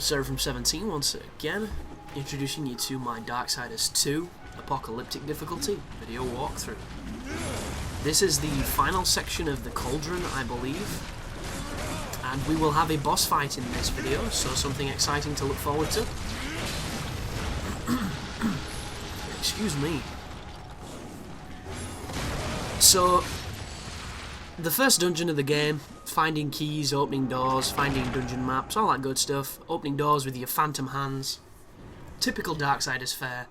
Sarah from 17 once again, introducing you to my Darksiders 2 Apocalyptic difficulty video walkthrough. This is the final section of the Cauldron, I believe, and we will have a boss fight in this video, so something exciting to look forward to. Excuse me. So, the first dungeon of the game, finding keys, opening doors, finding dungeon maps, all that good stuff, opening doors with your phantom hands, typical Darksiders fare.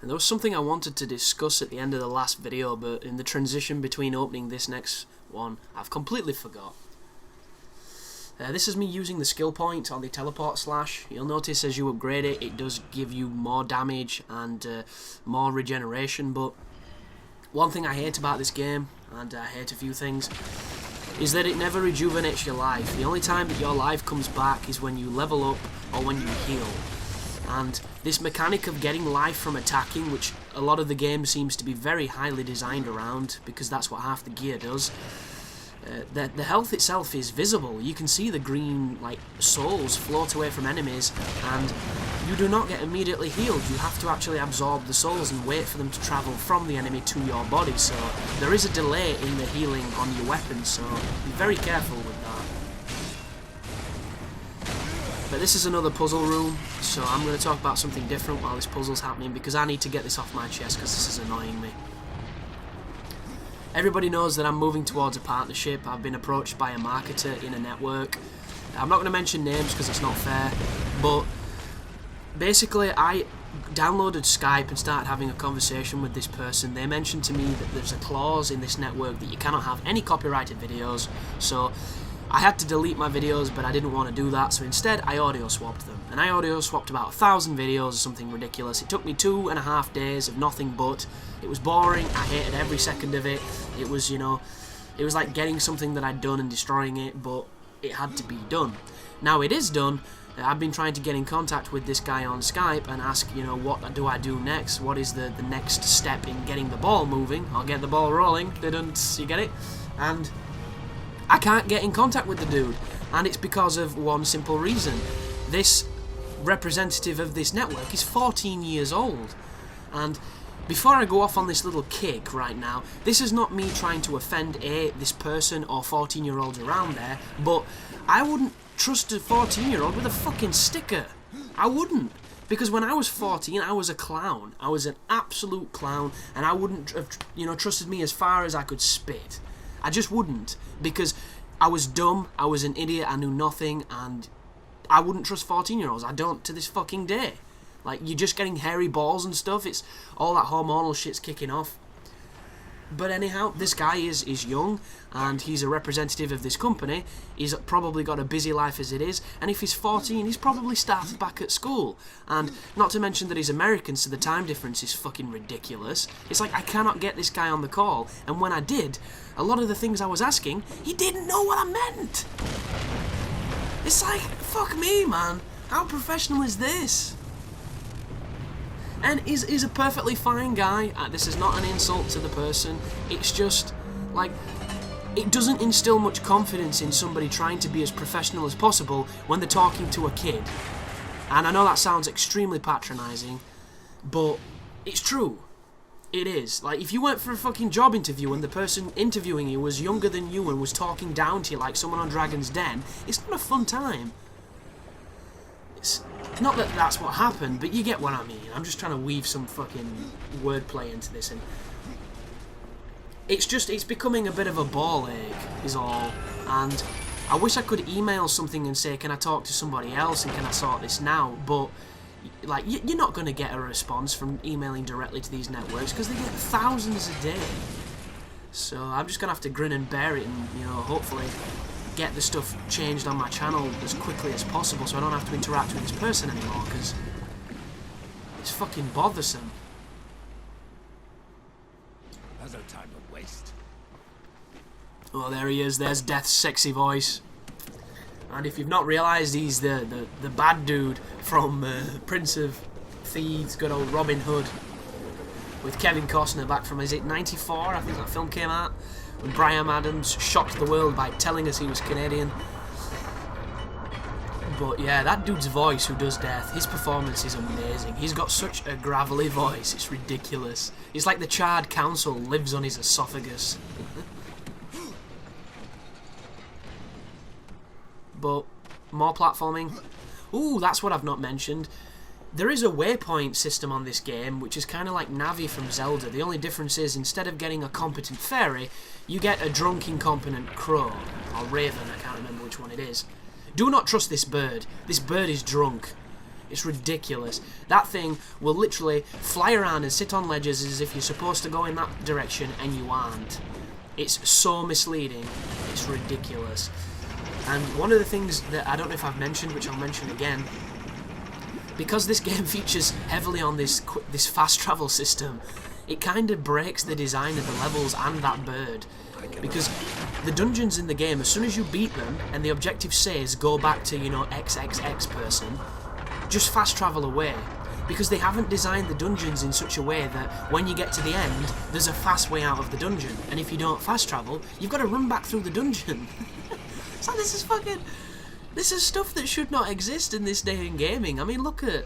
And there was something I wanted to discuss at the end of the last video, but in the transition between opening this next one, I've completely forgot. This is me using the skill point on the teleport slash. You'll notice as you upgrade it, it does give you more damage and more regeneration, but one thing I hate about this game, and I hate a few things, is that it never rejuvenates your life. The only time that your life comes back is when you level up or when you heal. And this mechanic of getting life from attacking, which a lot of the game seems to be very highly designed around, because that's what half the gear does, the health itself is visible. You can see the green souls float away from enemies, and you do not get immediately healed. You have to actually absorb the souls and wait for them to travel from the enemy to your body, so there is a delay in the healing on your weapon, so be very careful with that. But this is another puzzle room, so I'm going to talk about something different while this puzzle's happening, because I need to get this off my chest because this is annoying me. Everybody knows that I'm moving towards a partnership. I've been approached by a marketer in a network. I'm not going to mention names because it's not fair, but basically I downloaded Skype and started having a conversation with this person. They mentioned to me that there's a clause in this network that you cannot have any copyrighted videos, so I had to delete my videos, but I didn't want to do that, so instead I audio swapped them. And I audio swapped about 1,000 videos or something ridiculous. It took me 2.5 days of nothing but. It was boring, I hated every second of it. It was, it was like getting something that I'd done and destroying it, but it had to be done. Now it is done. I've been trying to get in contact with this guy on Skype and ask, what do I do next? What is the next step in getting the ball moving? I'll get the ball rolling. You get it? And I can't get in contact with the dude, and it's because of one simple reason. This representative of this network is 14 years old, and before I go off on this little kick right now, this is not me trying to offend this person or 14-year-olds around there, but I wouldn't trust a 14-year-old with a fucking sticker. I wouldn't. Because when I was 14, I was a clown. I was an absolute clown, and I wouldn't have, trusted me as far as I could spit. I just wouldn't, because I was dumb, I was an idiot, I knew nothing, and I wouldn't trust 14-year-olds. I don't to this fucking day. You're just getting hairy balls and stuff, it's all that hormonal shit's kicking off. But anyhow, this guy is young, and he's a representative of this company. He's probably got a busy life as it is, and if he's 14, he's probably started back at school. And not to mention that he's American, so the time difference is fucking ridiculous. It's like I cannot get this guy on the call, and when I did, a lot of the things I was asking, he didn't know what I meant. It's like, fuck me, man. How professional is this? And he's a perfectly fine guy. This is not an insult to the person. It's just, it doesn't instill much confidence in somebody trying to be as professional as possible when they're talking to a kid. And I know that sounds extremely patronising, but it's true. It is. If you went for a fucking job interview and the person interviewing you was younger than you and was talking down to you like someone on Dragon's Den, it's not a fun time. It's not that that's what happened, but you get what I mean. I'm just trying to weave some fucking wordplay into this, and it's becoming a bit of a ball ache, is all. And I wish I could email something and say, can I talk to somebody else and can I sort this now? But you're not going to get a response from emailing directly to these networks because they get thousands a day. So I'm just going to have to grin and bear it and, hopefully get the stuff changed on my channel as quickly as possible so I don't have to interact with this person anymore, because it's fucking bothersome. There's no time to waste. Oh, there he is. There's Death's sexy voice. And if you've not realised, he's the bad dude from Prince of Thieves, good old Robin Hood, with Kevin Costner back from, is it 94? I think that film came out. When Bryan Adams shocked the world by telling us he was Canadian. But yeah, that dude's voice who does death, his performance is amazing. He's got such a gravelly voice, it's ridiculous. It's like the charred council lives on his esophagus. But more platforming. Ooh, that's what I've not mentioned. There is a waypoint system on this game, which is kind of like Navi from Zelda. The only difference is, instead of getting a competent fairy, you get a drunk, incompetent crow. Or raven, I can't remember which one it is. Do not trust this bird. This bird is drunk. It's ridiculous. That thing will literally fly around and sit on ledges as if you're supposed to go in that direction and you aren't. It's so misleading. It's ridiculous. And one of the things that I don't know if I've mentioned, which I'll mention again, because this game features heavily on this fast travel system, it kind of breaks the design of the levels and that bird. Because the dungeons in the game, as soon as you beat them and the objective says go back to, you know, XXX person, just fast travel away. Because they haven't designed the dungeons in such a way that when you get to the end, there's a fast way out of the dungeon. And if you don't fast travel, you've got to run back through the dungeon. So this is stuff that should not exist in this day in gaming. I mean, look at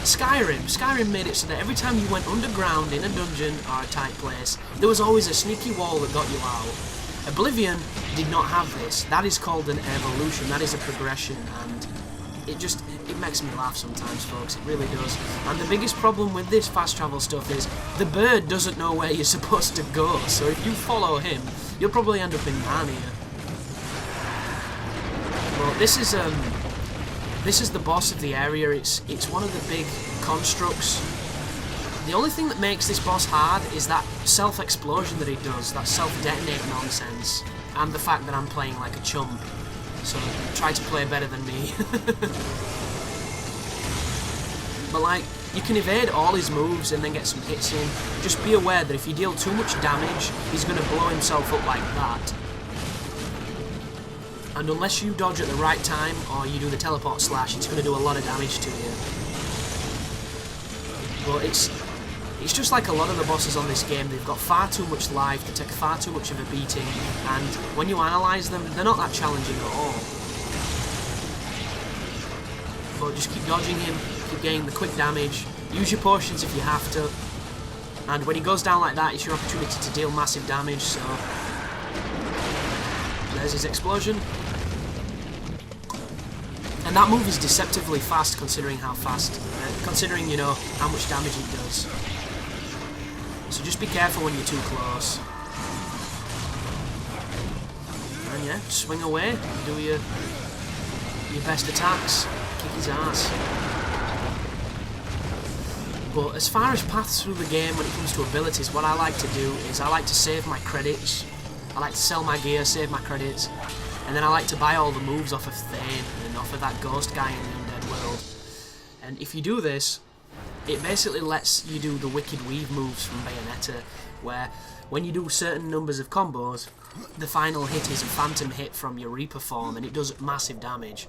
Skyrim. Skyrim made it so that every time you went underground in a dungeon or a tight place, there was always a sneaky wall that got you out. Oblivion did not have this. That is called an evolution. That is a progression, and it makes me laugh sometimes, folks. It really does. And the biggest problem with this fast travel stuff is the bird doesn't know where you're supposed to go. So if you follow him, you'll probably end up in Narnia. Well, this is the boss of the area. It's one of the big constructs. The only thing that makes this boss hard is that self-explosion that he does, that self-detonate nonsense, and the fact that I'm playing like a chump. So try to play better than me. But like, you can evade all his moves and then get some hits in. Just be aware that if you deal too much damage, he's going to blow himself up like that. And unless you dodge at the right time, or you do the teleport slash, it's going to do a lot of damage to you. But it's just like a lot of the bosses on this game. They've got far too much life, they take far too much of a beating, and when you analyse them, they're not that challenging at all. But just keep dodging him, keep getting the quick damage, use your potions if you have to, and when he goes down like that, it's your opportunity to deal massive damage, so... There's his explosion. And that move is deceptively fast, considering how fast, considering, you know, how much damage it does. So just be careful when you're too close. And yeah, swing away, do your best attacks, kick his ass. But as far as paths through the game when it comes to abilities, what I like to do is I like to save my credits. I like to sell my gear, save my credits, and then I like to buy all the moves off of Thane and off of that ghost guy in the Undead World. And if you do this, it basically lets you do the Wicked Weave moves from Bayonetta, where when you do certain numbers of combos, the final hit is a phantom hit from your Reaper form, and it does massive damage.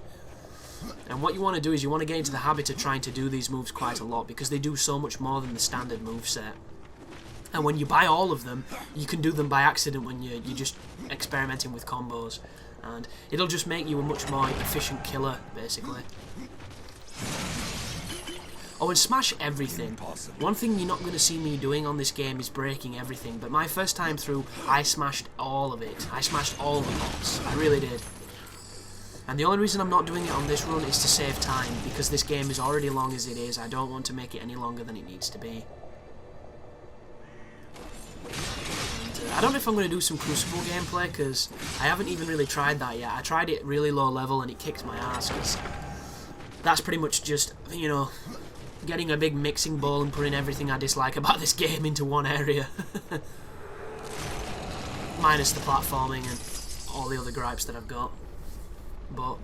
And what you want to do is you want to get into the habit of trying to do these moves quite a lot, because they do so much more than the standard moveset. And when you buy all of them, you can do them by accident when you're just experimenting with combos. And it'll just make you a much more efficient killer, basically. Oh, and smash everything. One thing you're not going to see me doing on this game is breaking everything. But my first time through, I smashed all of it. I smashed all the bots. I really did. And the only reason I'm not doing it on this run is to save time, because this game is already long as it is. I don't want to make it any longer than it needs to be. I don't know if I'm going to do some Crucible gameplay, because I haven't even really tried that yet. I tried it really low level and it kicked my ass, because that's pretty much just, you know, getting a big mixing bowl and putting everything I dislike about this game into one area. Minus the platforming and all the other gripes that I've got. But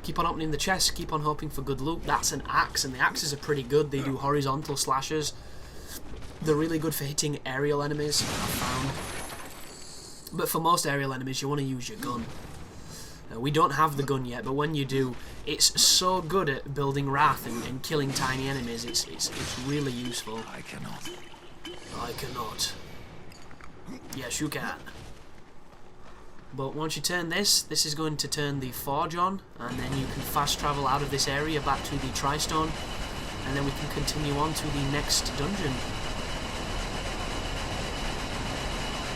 keep on opening the chest, keep on hoping for good loot. That's an axe, and the axes are pretty good. They do horizontal slashes. They're really good for hitting aerial enemies, I've found. But for most aerial enemies, you want to use your gun. We don't have the gun yet, but when you do, it's so good at building wrath and killing tiny enemies. It's really useful. I cannot. I cannot. Yes, you can. But once you turn this is going to turn the forge on, and then you can fast travel out of this area back to the Tristone, and then we can continue on to the next dungeon.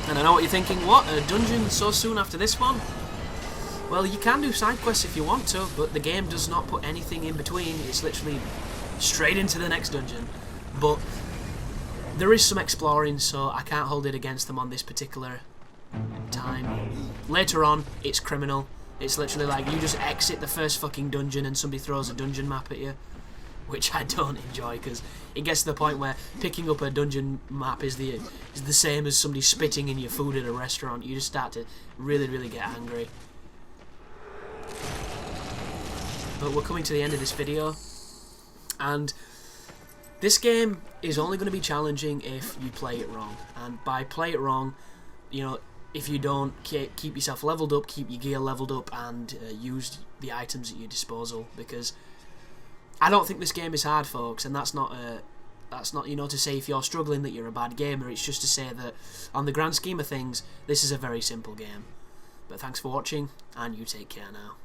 And I know what you're thinking, what, a dungeon so soon after this one? Well, you can do side quests if you want to, but the game does not put anything in between. It's literally straight into the next dungeon. But there is some exploring, so I can't hold it against them on this particular time. Later on, it's criminal. It's literally like you just exit the first fucking dungeon and somebody throws a dungeon map at you, which I don't enjoy, because it gets to the point where picking up a dungeon map is the same as somebody spitting in your food at a restaurant. You just start to really, really get angry. But we're coming to the end of this video, and this game is only going to be challenging if you play it wrong. And by play it wrong, you know, if you don't keep yourself leveled up, keep your gear leveled up, and use the items at your disposal, because I don't think this game is hard, folks, and that's not you know to say if you're struggling that you're a bad gamer. It's just to say that on the grand scheme of things, this is a very simple game. But thanks for watching, and you take care now.